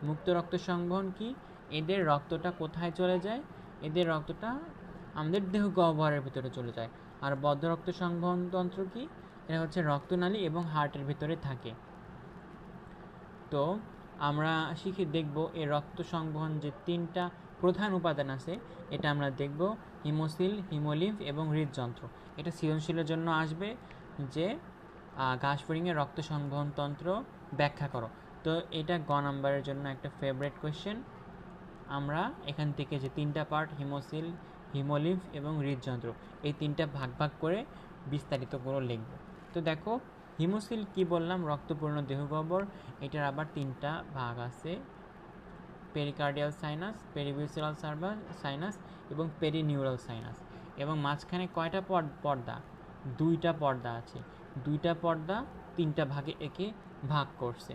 মুক্ত রক্ত সংবহন কি? এদের রক্তটা কোথায় চলে যায়? এদের রক্তটা আমাদের দেহ গহ্বরের ভিতরে চলে যায়। আর বদ্ধ রক্ত সংবহন তন্ত্র কি? এটা হচ্ছে রক্তনালী এবং হার্টের ভিতরে থাকে। তো আমরা শিখে দেখব এই রক্ত সংবহন যে 3টা প্রধান উপাদান আছে, এটা আমরা দেখব হিমোসিল, হিমোলিম্ফ এবং হৃদযন্ত্র। এটা সৃজনশীলের জন্য আসবে যে ঘাসফড়িংয়ের রক্ত সংবহন তন্ত্র ব্যাখ্যা করো। তো এটা গ নাম্বারের জন্য একটা ফেভারিট কোয়েশ্চেন। আমরা এখান থেকে যে 3টা পার্ট হিমোসিল, হিমোলিম্ফ এবং হৃদযন্ত্র, এই 3টা ভাগ ভাগ করে বিস্তারিত করে লিখব। তো দেখো, হিমোসিল কি বললাম? রক্তপূর্ণ দেহগহ্বর। এটার আবার 3টা ভাগ আছে, পেরিকার্ডিয়াল সাইনাস, পেরিভিসিরাল সাইনাস এবং পেরিনিউরাল সাইনাস। এবং মাঝখানে কয়টা পর্দা? 2টা পর্দা আছে। 2টা পর্দা 3টা ভাগে একে ভাগ করছে।